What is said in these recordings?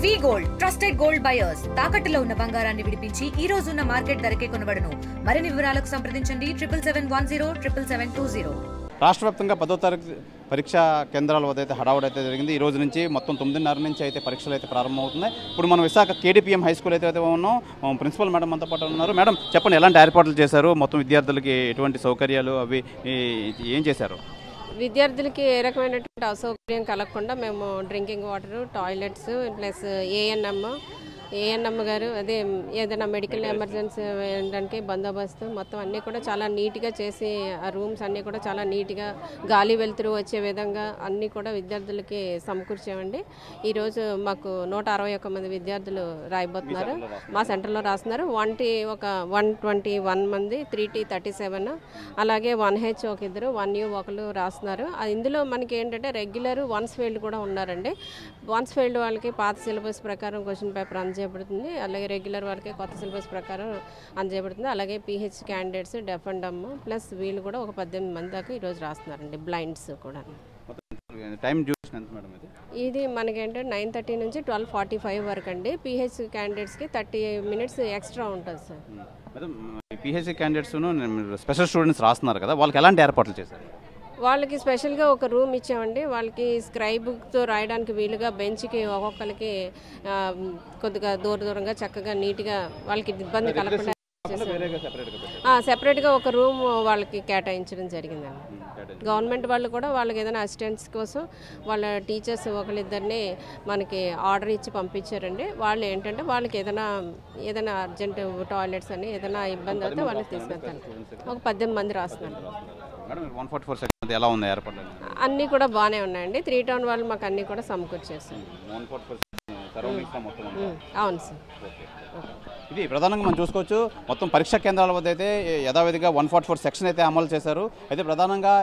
వి gold trusted gold buyers తాకట్టులో ఉన్న బంగారాన్ని విడిపించి ఈ రోజు ఉన్న మార్కెట్ ధరకే కొనబడును. మరిన్ని వివరాలకు సంప్రదించండి 7710772020. రాష్ట్ర వ్యాప్తంగా 10వ తరగతి పరీక్షా కేంద్రాల వద్ద అయితే హడావుడి అయితే జరిగింది. ఈ రోజు నుంచి మొత్తం 9:30 నుంచి అయితే పరీక్షలు అయితే ప్రారంభమవుతున్నాయి. ఇప్పుడు మనం విశాఖ KDPM హై స్కూల్ అయితే ఉన్నాం. ప్రిన్సిపల్ మేడం అంతా పాటు ఉన్నారు. మేడం చెప్పండి, ఎలాంటి ఏర్పాట్లు చేశారు? మొత్తం విద్యార్థులకి ఎటువంటి సౌకర్యాలు అవి ఏం చేశారు? విద్యార్థులకి ఏ రకమైనటువంటి అసౌకర్యం కలగకుండా మేము drinking water, toilets plus ANM గారు అదే ఏదైనా మెడికల్ ఎమర్జెన్సీ వెళ్ళడానికి బందోబస్తు మొత్తం అన్నీ కూడా చాలా నీట్గా చేసి ఆ రూమ్స్ అన్నీ కూడా చాలా నీట్గా గాలి వెలుతురు వచ్చే విధంగా అన్నీ కూడా విద్యార్థులకి సమకూర్చామండి. ఈరోజు మాకు 161 మంది విద్యార్థులు రాయబోతున్నారు. మా సెంటర్లో రాస్తున్నారు. 121 మంది 3T37, అలాగే 1H ఒక ఇద్దరు, 1U ఒకరు రాస్తున్నారు. ఇందులో మనకి ఏంటంటే రెగ్యులర్ వన్స్ ఫెయిల్డ్ కూడా ఉన్నారండి. వన్స్ ఫెయిల్డ్ వాళ్ళకి పాత సిలబస్ ప్రకారం క్వశ్చన్ పేపర్ అందజేయబడుతుంది. అలాగే రెగ్యులర్ వాళ్ళకి కొత్త సిలబస్ ప్రకారం అందజేయబడుతుంది. అలాగే PH candidates deaf and dumb plus వీళ్ళు కూడా ఒక 18 మంది దాకా ఈరోజు రాస్తున్నారండి. బ్లైండ్స్ కూడా. ఇది మనకేంటంటే 9:30 నుంచి 12:45 వరకు అండి. PH క్యాండిడేట్స్కి 30 minutes ఎక్స్ట్రా ఉంటుంది sir. PH candidates special students రాస్తున్నారు కదా, వాళ్ళకి ఎలాంటి ఏర్పాట్లు చేశారు? వాళ్ళకి స్పెషల్గా ఒక రూమ్ ఇచ్చామండి. వాళ్ళకి స్క్రైబ్తో రాయడానికి వీలుగా బెంచ్కి ఒక్కొక్కరికి కొద్దిగా దూరంగా చక్కగా నీట్గా వాళ్ళకి ఇబ్బంది కలగకుండా సెపరేట్గా ఒక రూమ్ వాళ్ళకి కేటాయించడం జరిగిందండి. గవర్నమెంట్ వాళ్ళు కూడా వాళ్ళకి ఏదైనా అసిస్టెంట్స్ కోసం వాళ్ళ టీచర్స్ ఒకరిద్దరిని మనకి ఆర్డర్ ఇచ్చి పంపించారండి. వాళ్ళు ఏంటంటే వాళ్ళకి ఏదైనా అర్జెంట్ టాయిలెట్స్ అని ఏదైనా ఇబ్బంది అయితే వాళ్ళకి తీసుకెళ్తాను. ఒక 18 మంది రాస్తున్నారు. అన్నీ కూడా బాగానే ఉన్నాయండి. 3 టౌన్ వాళ్ళు మాకు అన్నీ కూడా సమకూర్చేస్తారు. అవును సార్. ఇది ప్రధానంగా మనం చూసుకోవచ్చు. మొత్తం పరీక్షా కేంద్రాల వద్ద అయితే యథావిధిగా 144 సెక్షన్ అయితే అమలు చేశారు. అయితే ప్రధానంగా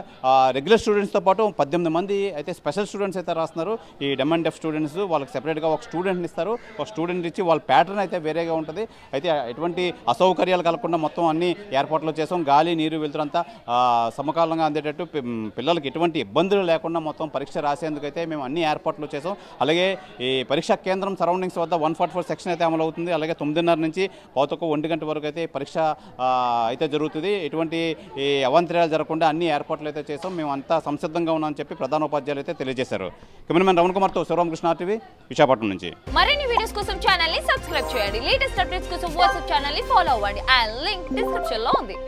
రెగ్యులర్ స్టూడెంట్స్తో పాటు 18 మంది అయితే స్పెషల్ స్టూడెంట్స్ అయితే రాస్తున్నారు. ఈ డెమ్ అండ్ డెఫ్ స్టూడెంట్స్ వాళ్ళకి సెపరేట్గా ఒక స్టూడెంట్ని ఇస్తారు. ఒక స్టూడెంట్ ఇచ్చి వాళ్ళ ప్యాటర్న్ అయితే వేరేగా ఉంటుంది. అయితే ఎటువంటి అసౌకర్యాలు కలగకుండా మొత్తం అన్ని ఏర్పాట్లు చేసాం. గాలి నీరు వెళ్తురంతా సమకాలంగా అందేటట్టు పిల్లలకి ఎటువంటి ఇబ్బందులు లేకుండా మొత్తం పరీక్ష రాసేందుకైతే మేము అన్ని ఏర్పాట్లు చేసాం. అలాగే ఈ పరీక్షా కేంద్రం సరౌండింగ్స్ వద్ద 144 సెక్షన్ అయితే అమలు అవుతుంది. అలాగే 9:30 నుంచి 1 గంట వరకు అయితే పరీక్ష అయితే జరుగుతుంది. ఎటువంటి అవాంతరాలు జరగకుండా అన్ని ఏర్పాట్లు అయితే చేసాం. మేము అంతా సంసిద్ధంగా ఉన్నామని చెప్పి ప్రధాన ఉపాధ్యాయులు అయితే తెలియజేశారు. కెమెరామెన్ రమణ కుమార్తో శివరామకృష్ణ RTV విశాఖపట్నం నుంచి. మరిన్ని వీడియోస్ కోసం ఛానల్ ని సబ్స్క్రైబ్ చేయండి. లేటెస్ట్ అప్డేట్స్ కోసం వాట్సాప్ ఛానల్ ని ఫాలో అవ్వండి. ఆ లింక్ డిస్క్రిప్షన్ లో ఉంది.